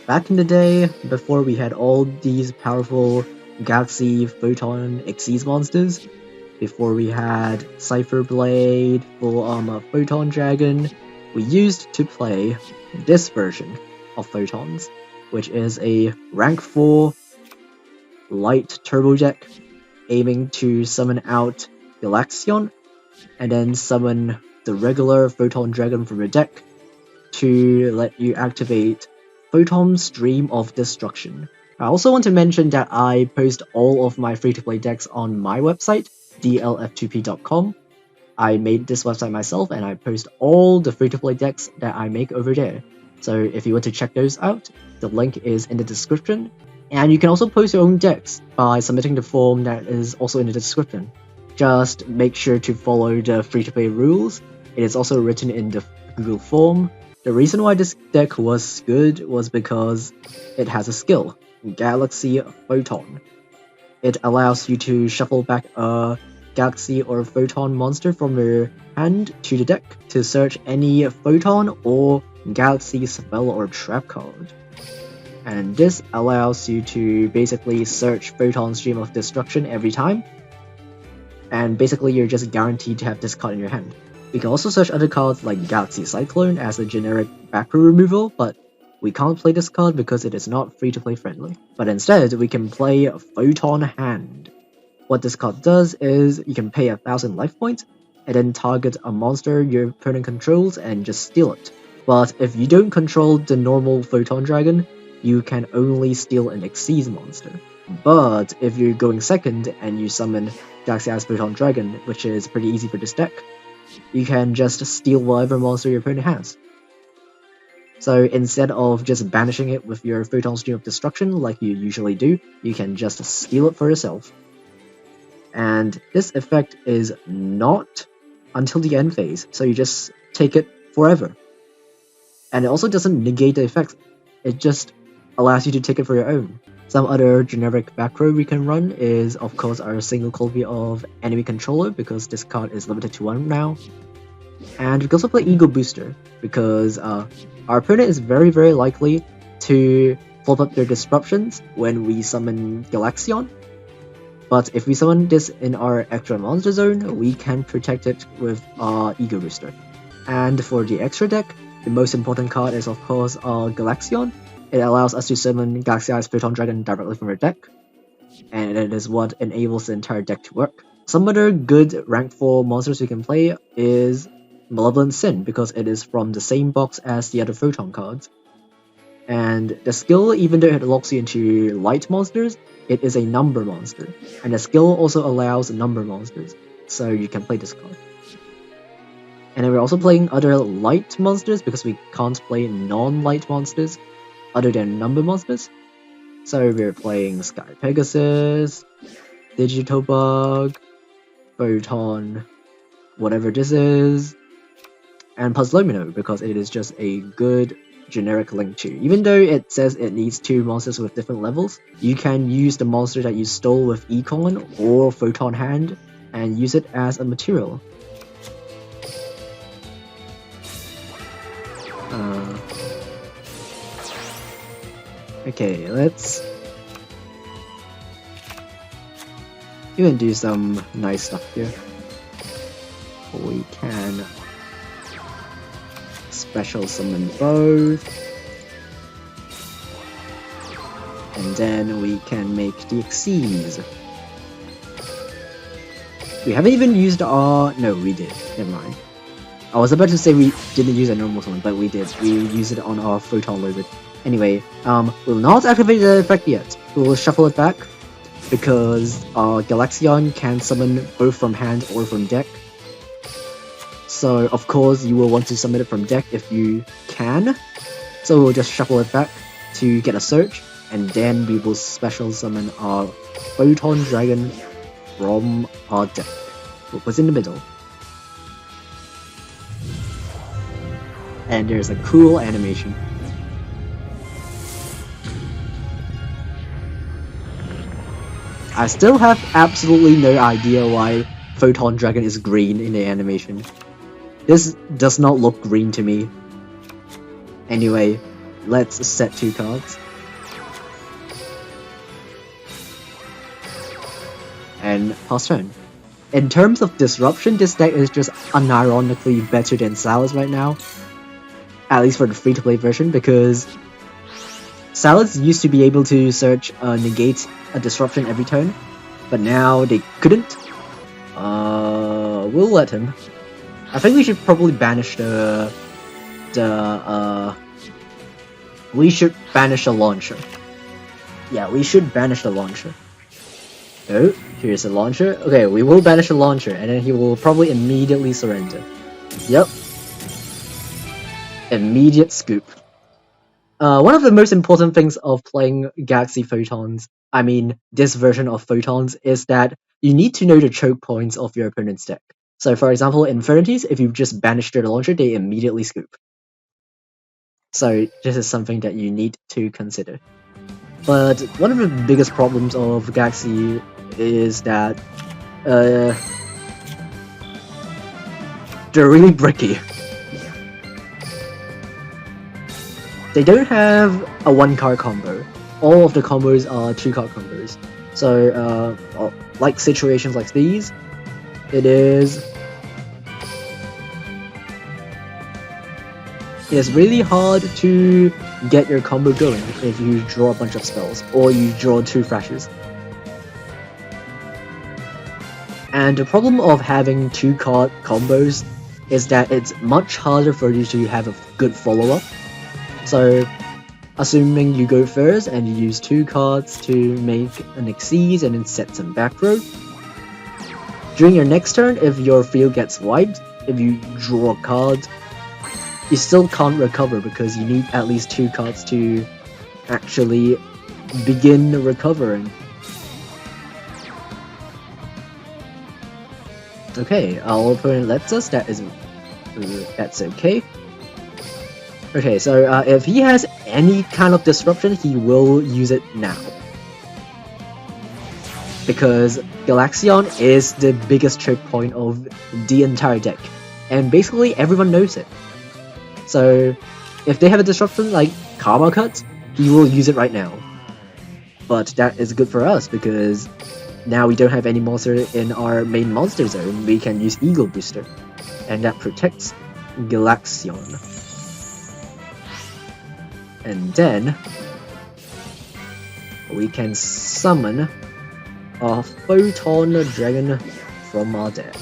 Back in the day, before we had all these powerful Galaxy Photon Xyz monsters, before we had Cypher Blade, Full Armor Photon Dragon, we used to play this version of Photons, which is a rank 4 light turbo deck aiming to summon out Galaxion and then summon the regular Photon Dragon from your deck to let you activate Photon Stream of Destruction. I also want to mention that I post all of my free-to-play decks on my website, dlf2p.com. I made this website myself and I post all the free-to-play decks that I make over there. So if you want to check those out, the link is in the description. And you can also post your own decks by submitting the form that is also in the description. Just make sure to follow the free-to-play rules. It is also written in the Google form. The reason why this deck was good was because it has a skill, Galaxy Photon. It allows you to shuffle back a Galaxy or Photon monster from your hand to the deck to search any Photon or Galaxy spell or trap card. And this allows you to basically search Photon Stream of Destruction every time. And basically you're just guaranteed to have this card in your hand. We can also search other cards like Galaxy Cyclone as a generic back row removal, but we can't play this card because it is not free-to-play friendly. But instead, we can play Photon Hand. What this card does is you can pay 1000 life points and then target a monster your opponent controls and just steal it. But if you don't control the normal Photon Dragon, you can only steal an Xyz monster. But if you're going second and you summon Galaxy Photon Dragon, which is pretty easy for this deck, you can just steal whatever monster your opponent has. So instead of just banishing it with your Photon Stream of Destruction like you usually do, you can just steal it for yourself. And this effect is not until the end phase, so you just take it forever. And it also doesn't negate the effects, it just allows you to take it for your own. Some other generic back row we can run is of course our single copy of Enemy Controller, because this card is limited to 1 now. And we can also play Ego Booster, because our opponent is very likely to flip up their disruptions when we summon Galaxion. But if we summon this in our extra monster zone, we can protect it with our Ego Booster. And for the extra deck, the most important card is of course Galaxion. It allows us to summon Galaxy Photon Dragon directly from our deck, and it is what enables the entire deck to work. Some other good rank 4 monsters we can play is Malevolent Sin, because it is from the same box as the other Photon cards. And the skill, even though it locks you into light monsters, it is a number monster. And the skill also allows number monsters, so you can play this card. And then we're also playing other light monsters, because we can't play non-light monsters other than number monsters. So we're playing Sky Pegasus, Digital Bug, Photon, whatever this is, and Puzzlomino, because it is just a good generic Link 2. Even though it says it needs 2 monsters with different levels, you can use the monster that you stole with Econ or Photon Hand and use it as a material. Okay, let's even do some nice stuff here. We can special summon both, and then we can make the Xyz. We haven't even used our... no, we did. Never mind. I was about to say we didn't use a normal summon, but we did. We used it on our Photon Lizard. Anyway, we'll not activate the effect yet. We'll shuffle it back, because Galaxion can summon both from hand or from deck. So of course you will want to summon it from deck if you can. So we'll just shuffle it back to get a search, and then we will special summon our Photon Dragon from our deck. We'll put it in the middle. And there's a cool animation. I still have absolutely no idea why Photon Dragon is green in the animation. This does not look green to me. Anyway, let's set 2 cards. And pass turn. In terms of disruption, this deck is just unironically better than Salads right now. At least for the free-to-play version, because Salads used to be able to search negate a disruption every turn, but now they couldn't. We'll let him. I think we should probably banish we should banish the launcher. Yeah, we should banish the launcher. Oh, here's the launcher. Okay, we will banish the launcher, and then he will probably immediately surrender. Yep. Immediate scoop. One of the most important things of playing Galaxy Photons, I mean this version of Photons, is that you need to know the choke points of your opponent's deck. So for example, Infinities, if you just banish their launcher, they immediately scoop. So this is something that you need to consider. But one of the biggest problems of Galaxy is that they're really bricky. They don't have a 1-card combo. All of the combos are 2-card combos. So, like situations like these, it is really hard to get your combo going if you draw a bunch of spells, or you draw 2 flashes. And the problem of having 2-card combos is that it's much harder for you to have a good follow-up. So, assuming you go first and you use 2 cards to make an Xyz and then set some back row. During your next turn, if your field gets wiped, if you draw a card, you still can't recover because you need at least 2 cards to actually begin recovering. Okay, our opponent lets us, that's okay. Okay, so if he has any kind of disruption, he will use it now. Because Galaxion is the biggest choke point of the entire deck, and basically everyone knows it. So if they have a disruption like Karma Cut, he will use it right now. But that is good for us because now we don't have any monster in our main monster zone. We can use Eagle Booster, and that protects Galaxion. And then we can summon a Photon Dragon from our deck.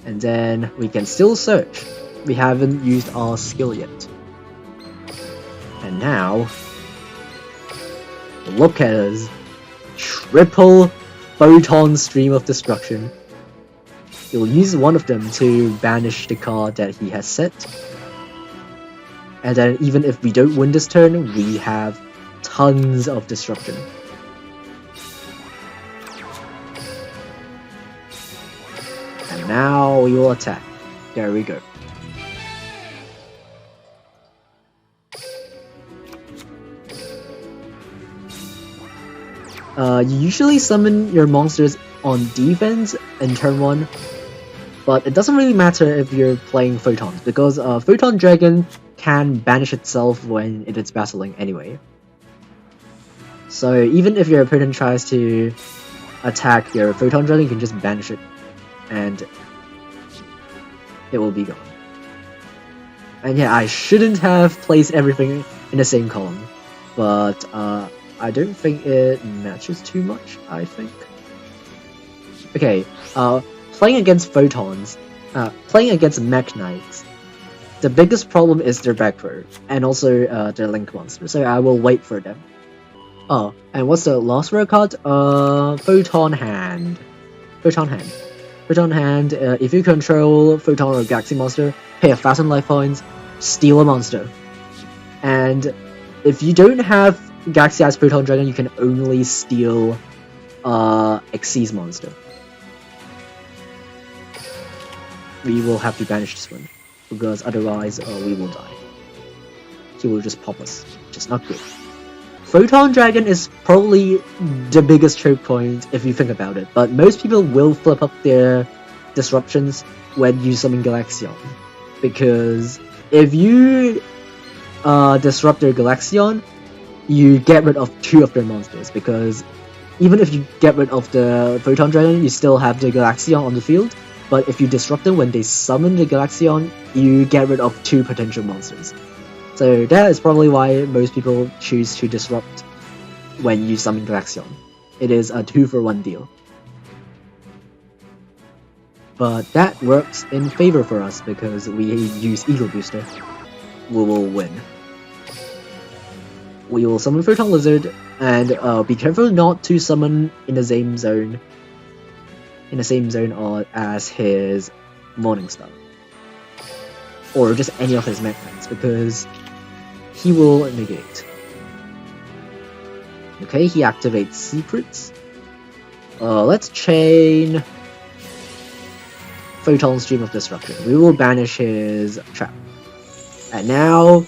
And then we can still search. We haven't used our skill yet. And now, look at us. Triple Photon Stream of Destruction. He'll use one of them to banish the card that he has set. And then even if we don't win this turn, we have tons of disruption. And now we will attack. There we go. You usually summon your monsters on defense in turn 1, but it doesn't really matter if you're playing Photons, because Photon Dragon can banish itself when it is battling anyway. So even if your opponent tries to attack your Photon Dragon, you can just banish it, and it will be gone. And yeah, I shouldn't have placed everything in the same column, but I don't think it matches too much, I think. Okay, playing against Photons, playing against Mech Knights, the biggest problem is their back row, and also their Link monster, so I will wait for them. Oh, and what's the last rare card? Photon Hand. Photon Hand. Photon Hand, if you control Photon or Galaxy monster, pay 1,000 life points, steal a monster. And if you don't have Galaxy as Photon Dragon, you can only steal Xyz monster. We will have to banish this one, because otherwise we will die. He will just pop us, which is not good. Photon Dragon is probably the biggest choke point if you think about it, but most people will flip up their disruptions when you summon Galaxion, because if you disrupt their Galaxion, you get rid of 2 of their monsters, because even if you get rid of the Photon Dragon, you still have the Galaxion on the field, but if you disrupt them when they summon the Galaxion, you get rid of 2 potential monsters. So that is probably why most people choose to disrupt when you summon Galaxion. It is a 2-for-1 deal. But that works in favor for us because we use Ego Booster. We will win. We will summon Photon Lizard, and be careful not to summon in the same zone. In the same zone as his Morningstar. Or just any of his Magnets, because he will negate. Okay, he activates Secrets. Let's chain Photon Stream of Destruction. We will banish his trap. And now,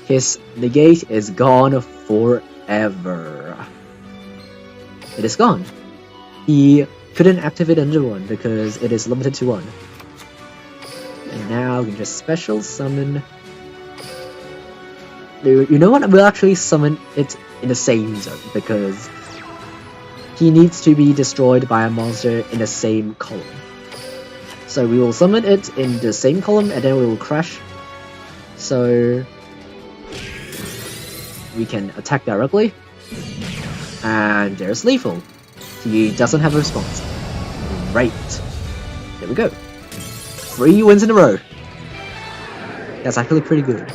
his negate is gone forever. It is gone. He couldn't activate another one because it is limited to 1. And now we can just special summon. You know what? We'll actually summon it in the same zone because he needs to be destroyed by a monster in the same column. So we will summon it in the same column and then we will crash. So we can attack directly. And there's Lethal. He doesn't have a response. Great. There we go. 3 wins in a row. That's actually pretty good.